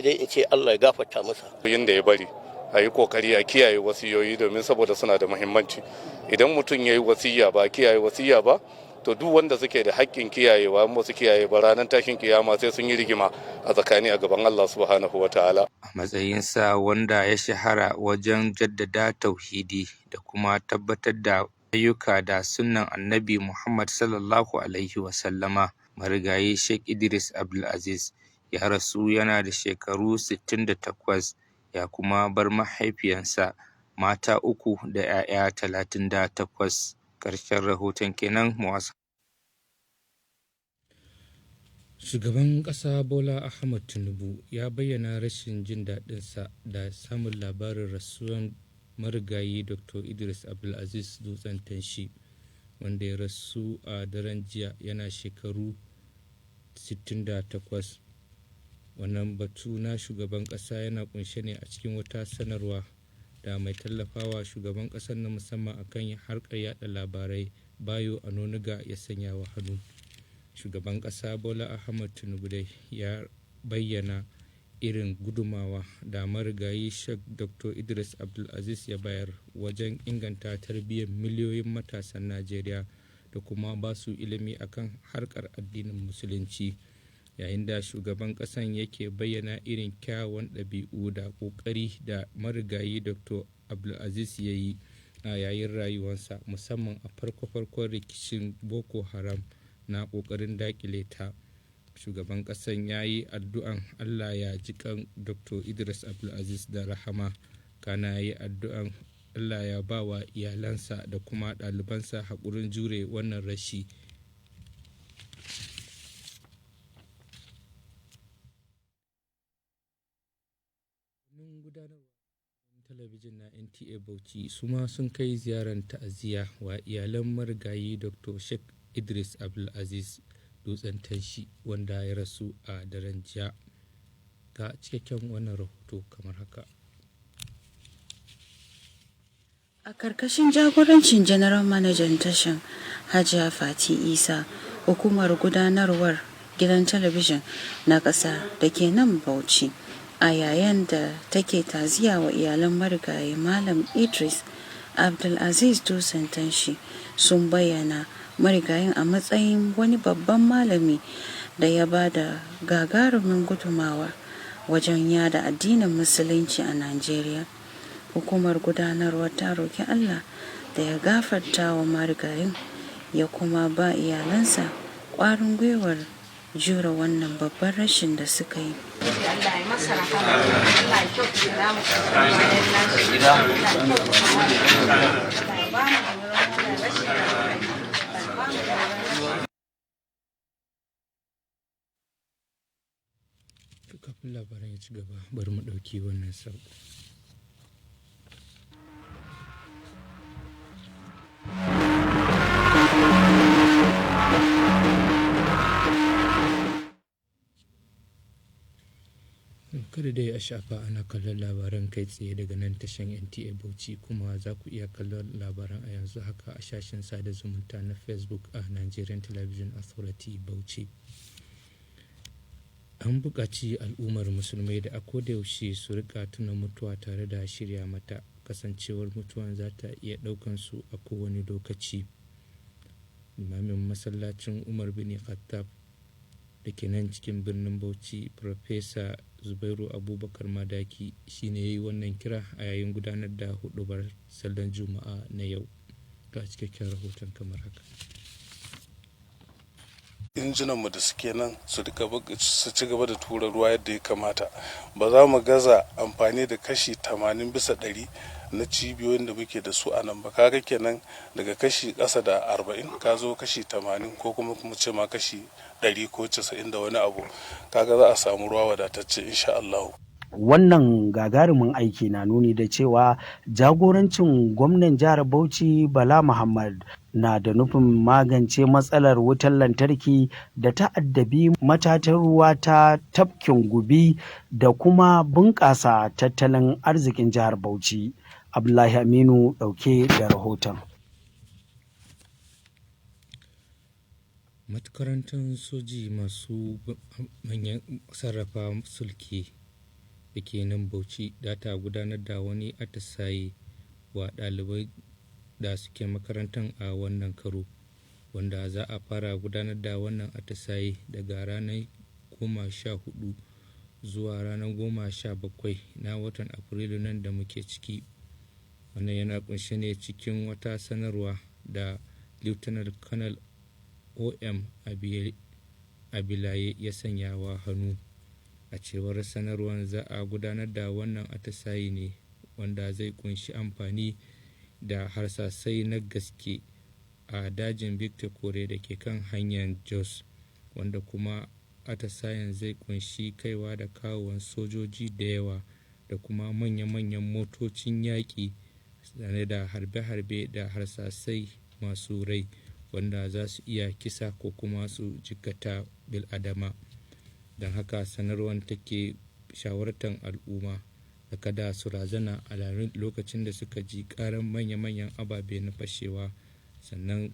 dai in ce Allah ya gafarta masa. Yanda ya bari a yi kokari a kiyaye wasiyoyi domin saboda suna da muhimmanci. Idan mutum ya yi wasiya ba kiyaye wasiya ba, to duk wanda suke da haƙƙin kiyayewa ba su kiyaye ba ranar tashin kiyama sai sun yi rigima a tsakani a gaban Allah subhanahu wa ta'ala. A matsayinsa wanda ya shahara wajen jaddada tauhidi da kuma tabbatar da ayyuka da sunnan annabi Muhammad sallallahu alaihi wasallama, marigayi Sheikh Idris Abdul'aziz ya rasu yana da shekaru 68, ya kuma bar mahaifiyansa, mata 3 da 'ya'ya 38. Ƙarshen rahoton kenan muwasa. Shugaban ƙasa Bola Ahmed Tinubu ya bayyana rashin jin daɗinsa da samun labarin rasuwan marigayi Dr. Idris Abdul'aziz Dutsen Tanshi, wanda ya rasu a daren jiya yana shekaru 68. Wannan batu na shugaban ƙasa yana kunshe ne a cikin wata sanarwa da mai tallafawa shugaban ƙasar na musamman akan harkar yada labarai Bayo Anoniga ya sanya wa hannu. Shugaban ƙasa Bola Ahmed Tinubu dai ya bayyana irin gudumawa da marigayi Sheikh Dr. Idris Abdul'aziz ya bayar wajen inganta tarbiyyar miliyoyin matasan Najeriya da kuma ba su ilimi akan harkar addinin musulunci, yayin da shugaban ƙasan yake bayyana irin kyawun ɗabi'u da ƙoƙari da marigayi Dr. Abdul'aziz ya yi a yayin rayuwarsa, musamman a farko-farkon rikicin Boko Haram na ƙoƙarin daƙile ta. Shugaban ƙasan ya yi addu'an Allah ya ji kan Dr. Idris Abdul'aziz da rahama, kana ya yi addu'an Allah ya ba wa iyalansa da kuma ɗalibansa haƙurin jure wannan rashi. Talabijin na NTA BAuchi su ma sun kai ziyarar ta'aziyya wa iyalan marigayi Dr. Sheikh Idris Abdul'aziz Dutsen Tanshi, wanda ya rasu a daren jiya. Ga cikakken wannan rahoto kamar haka. A karkashin jagorancin General Manajan tashan Hajiya Fati Isa, hukumar gudanarwar gidan talabijin na ƙasa da ke nan Bauchi, a yayin da take taziya wa iyalan marigayi Malam Idris Abdul'aziz Dutsen Tanshi, sun bayyana marigayin a matsayin wani babban malami da ya ba da gagarumin gudumawa wajen yada addinin musulunci a Najeriya. Hukumar gudanarwa ta roki Allah da ya gafarta wa marigayin ya kuma ba iyalansa ƙwarin gwiwar jure wannan babban rashin da suka yi. Kafin labaran ya ci gaba, bari mu ɗauki wannan sauƙi. Kada dai a shafa ana kallon labaran kai tsaye daga nan tashan NTA BAuchi, kuma za ku iya kallon labaran a yanzu haka a shashin sada zumunta na Facebook a Nigerian Television Authority BAuchi. An buƙaci al'ummar musulmai da a kodayaushe su rika tuna mutuwa tare da shirya mata, kasancewar mutuwan za ta iya ɗaukan su a kowane lokaci. Limamin masallacin Umar bin Khattab da ke nan cikin birnin Bauchi, Profesa Zubairu Abubakar Madaki, shine ya yi wannan kira a yayin gudanar da huɗubar sallar Juma'a na yau. Ga cikakken rahoton kamar haka. Injinanmu da suke nan su ci gaba da tura ruwa yadda ya kamata. Ba za mu gaza amfani da kashi 80 bisa 100 na cibiyoyin da muke da su a nan ba. Kaga kenan daga kashi ƙasa da 40 ka zo kashi 80 ko kuma mu ce ma kashi 100 ko 90 da wani abu. Kaga za a samu ruwa wadatacce insha Allah. Wannan gagarumin aiki na nuni da cewa jagorancin gwamnan jihar Bauchi Bala Muhammad na da nufin magance matsalar wutar lantarki da ta addabi matatan ruwa ta tafkin Gubi da kuma bunƙasa tattalin arzikin jihar Bauchi. Abdullahi Aminu ɗauke da rahoton. Makarantar soji masu manyan sarrafa sulki da ke nan Bauchi da ta gudanar da wani atisaye wa ɗalibai da suke makarantar a wannan karo, wanda za a fara gudanar da wannan atisaye daga ranar 14 zuwa ranar 17 na watan Afrilu nan da muke ciki. Wannan yana kunshe ne cikin wata sanarwa da Lieutenant Colonel OM Abilaye ya sanya wa hannu. A cewar sanarwar, za a gudanar da wannan atisaye ne wanda zai kunshi amfani da harsasai na gaske a dajin Victor Kore da ke kan hanyar Jos, wanda kuma atisayen zai kunshi kaiwa da kawowan sojoji da yawa da kuma manya-manyan motocin yaƙi sane da harbe-harbe da harsasai masu rai wanda za su iya kisa ko kuma su jikkata bil'adama. Don haka sanarwar take shawartar al'umma da kada su razana a lokacin da suka ji karan manya-manyan ababe na fashewa, sannan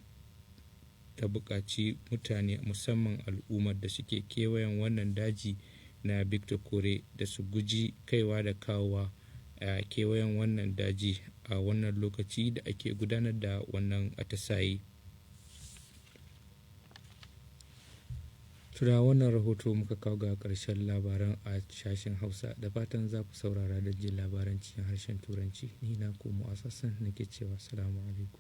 ta buƙaci mutane musamman al'ummar da suke kewayen wannan daji na Victor Kore da su guji kaiwa da kawowa a kewayen wannan daji a wannan lokaci da ake gudanar da wannan atisaye. Tura wannan rahoto muka kawo ga ƙarshen labaran a sashen Hausa, da fatan za ku saurara da jin labaran cikin harshen Turanci. Ni na ku Mu'assasan nake cewa assalamu alaikum.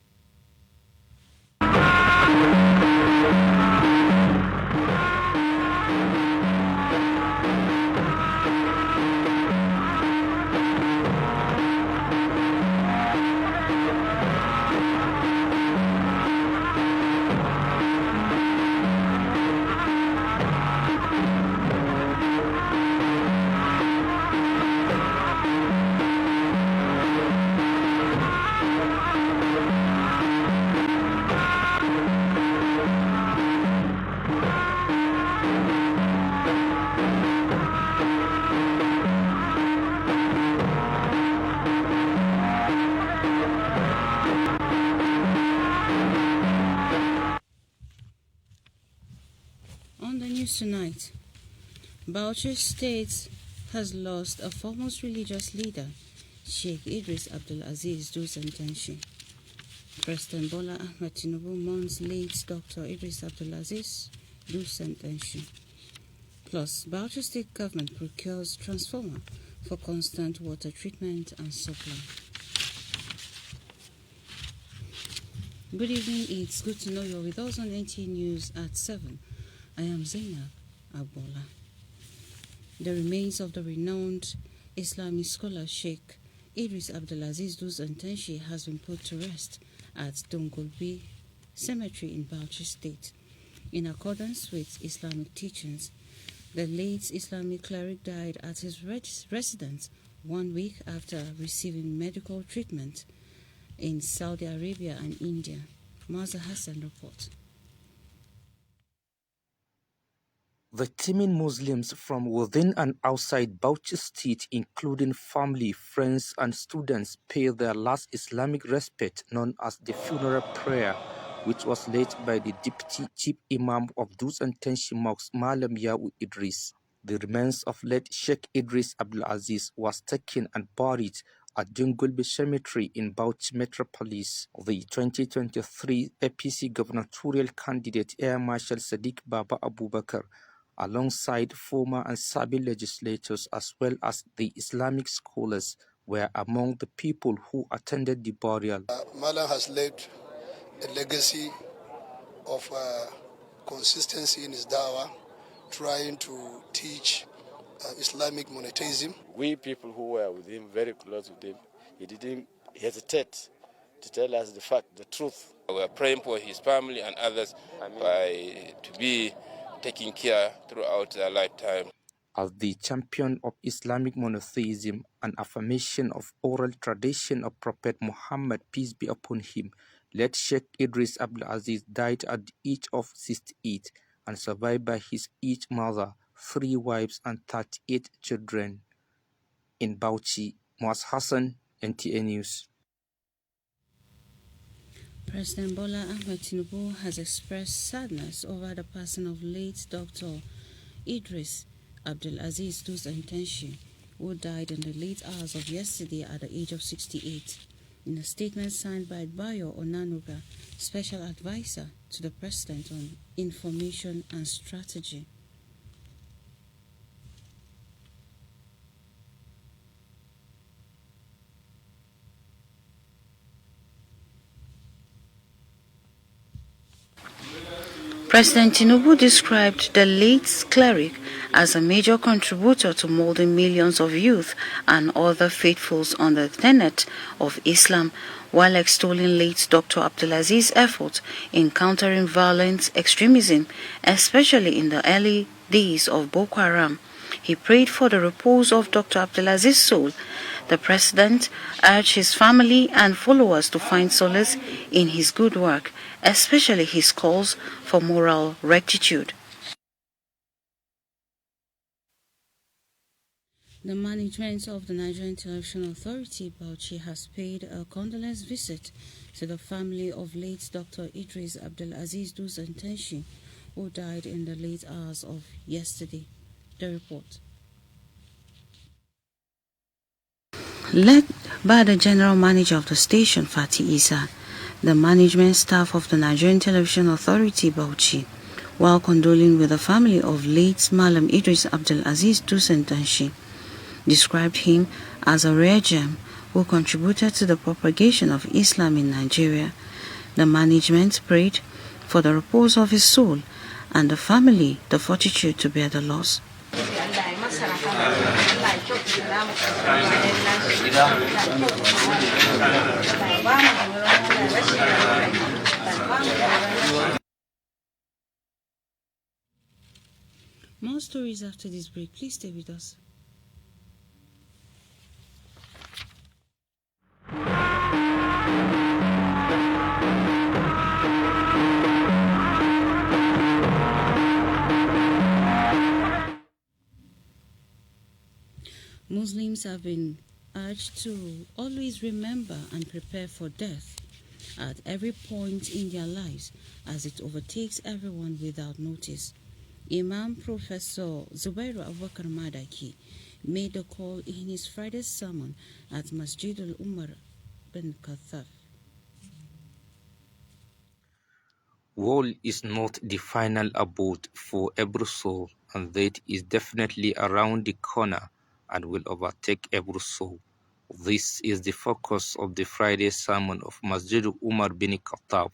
Tonight, BAuchi State has lost a foremost religious leader, Sheikh Idris Abdul'aziz Dutsen Tanshi. President Bola Ahmed Tinubu mourns late Dr. Idris Abdul'aziz Dutsen Tanshi. Plus, BAuchi State government procures transformer for constant water treatment and supply. Good evening. It's good to know you're with us on NTA News at 7. I am Zainab Abdullah. The remains of the renowned Islamic scholar Sheikh Idris Abdul'aziz Dutsen Tanshi has been put to rest at Dongolbi Cemetery in BAuchi State. In accordance with Islamic teachings, the late Islamic cleric died at his residence 1 week after receiving medical treatment in Saudi Arabia and India. Maza Hassan reports. The teeming Muslims from within and outside BAuchi State, including family, friends and students, paid their last Islamic respect known as the funeral prayer, which was led by the Deputy Chief Imam of Dutsen Tanshi Mosque, Malam Ya'u Idris. The remains of late Sheikh Idris Abdul'aziz was taken and buried at Dungulbi Cemetery in Bauchi Metropolis. The 2023 APC gubernatorial candidate Air Marshal Sadiq Baba Abubakar, alongside former and serving legislators as well as the Islamic scholars, were among the people who attended the burial. Malam has left a legacy of consistency in his dawah, trying to teach Islamic monotheism. We people who were with him, very close with him, he didn't hesitate to tell us the fact, the truth. We are praying for his family and others to be taking care throughout their lifetime. As the champion of Islamic monotheism and affirmation of oral tradition of Prophet Muhammad, peace be upon him, late Sheikh Idris Abdul'aziz died at the age of 68 and survived by his each mother, 3 wives and 38 children. In Bauchi, Muaz Hassan, NTA News. President Bola Ahmed Tinubu has expressed sadness over the passing of late Dr. Idris Abdul'aziz Dutsen Tanshi, who died in the late hours of yesterday at the age of 68. In a statement signed by Bayo Onanuga, Special Advisor to the President on Information and Strategy. President Tinubu described the late cleric as a major contributor to molding millions of youth and other faithfuls on the tenet of Islam, while extolling late Dr. Abdul'aziz's efforts in countering violent extremism, especially in the early days of Boko Haram. He prayed for the repose of Dr. Abdul'aziz's soul. The president urged his family and followers to find solace in his good work, especially his calls for moral rectitude. The management of the Nigerian Television Authority, BAuchi, has paid a condolence visit to the family of late Dr. Idris Abdul'aziz Dutsen Tanshi, who died in the late hours of yesterday. The report. Led by the General Manager of the station, Fati Isa, the management staff of the Nigerian Television Authority, BAuchi, while condoling with the family of late Malam Idris Abdul'aziz Dutsen Tanshi, described him as a rare gem who contributed to the propagation of Islam in Nigeria. The management prayed for the repose of his soul and the family the fortitude to bear the loss. More stories after this break. Please stay with us. Muslims have been urged to always remember and prepare for death at every point in their lives, as it overtakes everyone without notice. Imam Professor Zubairu Abubakar Madaki made the call in his Friday sermon at Masjid al-Umar bin Khattab. War is not the final abode for every soul, and that is definitely around the corner and will overtake every soul. This is the focus of the Friday sermon of Masjid Umar bin Khattab.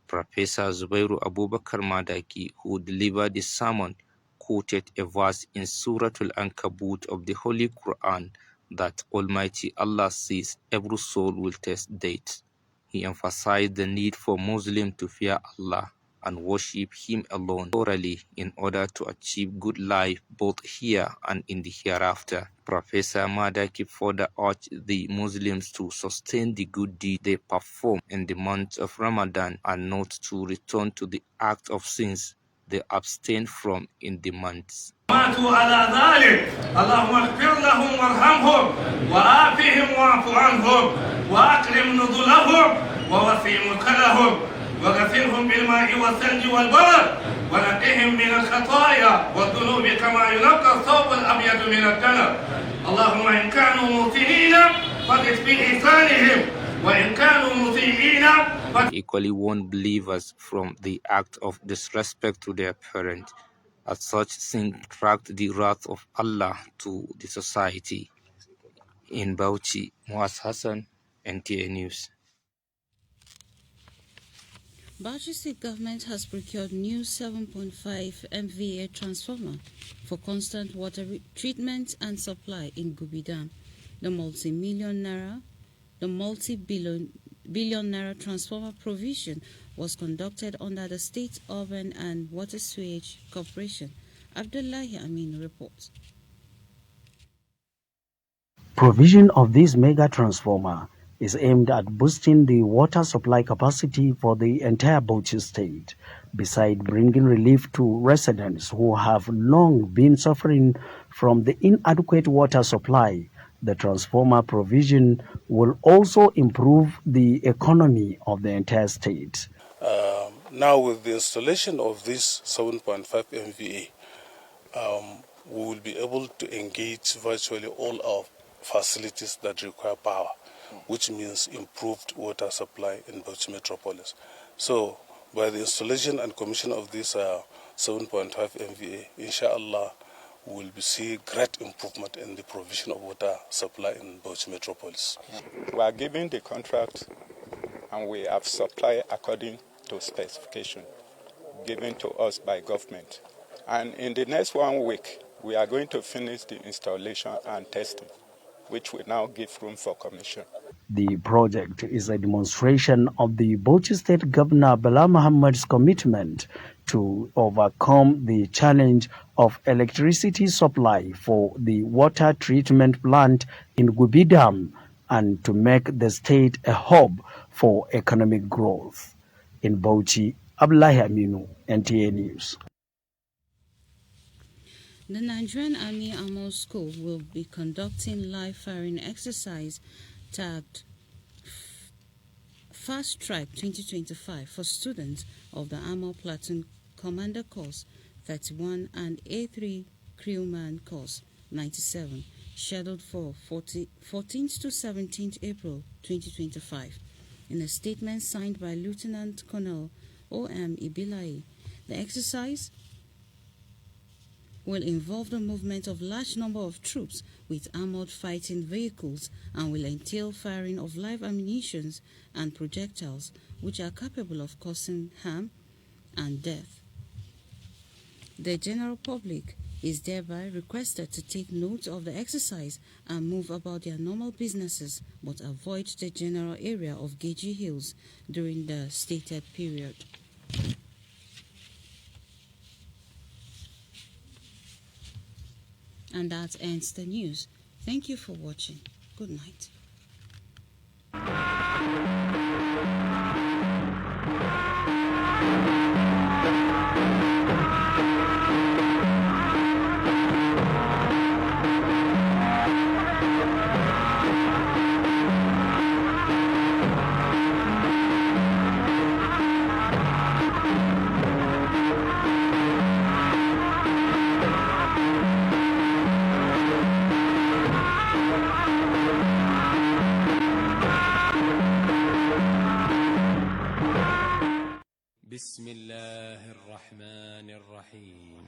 Professor Zubairu Abubakar Madaki, who delivered the sermon, quoted a verse in Surah Al-Ankabut of the Holy Quran that Almighty Allah says every soul will taste death. He emphasized the need for Muslims to fear Allah and worship Him alone thoroughly in order to achieve good life both here and in the hereafter. Professor Madaki further urged the Muslims to sustain the good deed they perform in the month of Ramadan and not to return to the act of sins they abstain from in the months. ماتوا على ذلك اللهم اغفر لهم وارحمهم وعافهم واعف عنهم واكرم نزلهم ووسع مدخلهم وغسلهم بالماء والثلج والبرد ونقهم من الخطايا والذنوب كما ينقى الثوب الابيض من الدنس اللهم ان كانوا مسيئين فاغفر بإحسانهم وان كانوا مسيئين. Equally warned believers from the act of disrespect to their parents, as such things attract the wrath of Allah to the society. In BAuchi, Muaz Hassan, NTA News. BAuchi State Government has procured new 7.5 MVA transformer for constant water treatment and supply in Gubi Dam. The multi-billion naira transformer provision was conducted under the State Urban and Water Sewage Corporation. Abdullahi Amin reports. Provision of this mega transformer is aimed at boosting the water supply capacity for the entire BAuchi state, beside bringing relief to residents who have long been suffering from the inadequate water supply. The transformer provision will also improve the economy of the entire state. Now with the installation of this 7.5 MVA, we will be able to engage virtually all our facilities that require power, which means improved water supply in Bauchi metropolis. So by the installation and commission of this 7.5 MVA, inshallah, we will see great improvement in the provision of water supply in Bauchi metropolis. We are given the contract and we have supplied according to specification given to us by government. And in the next 1 week, we are going to finish the installation and testing, which will now give room for commission. The project is a demonstration of the Bauchi State Governor Bala Muhammad's commitment to overcome the challenge of electricity supply for the water treatment plant in Gubi Dam and to make the state a hub for economic growth. In Bauchi, Abdullahi Aminu, NTA News. The Nigerian Army Armor School will be conducting live firing exercise tagged Fast Track 2025 for students of the Armor Platoon Commander Course 31 and A3 Crewman Course 97, scheduled for 14th to 17th April 2025. In a statement signed by Lieutenant Colonel O.M. Ibilai, the exercise will involve the movement of large number of troops with armored fighting vehicles and will entail firing of live ammunition and projectiles which are capable of causing harm and death. The general public is thereby requested to take note of the exercise and move about their normal businesses but avoid the general area of Geji Hills during the stated period. And that ends the news. Thank you for watching. Good night. بسم الله الرحمن الرحيم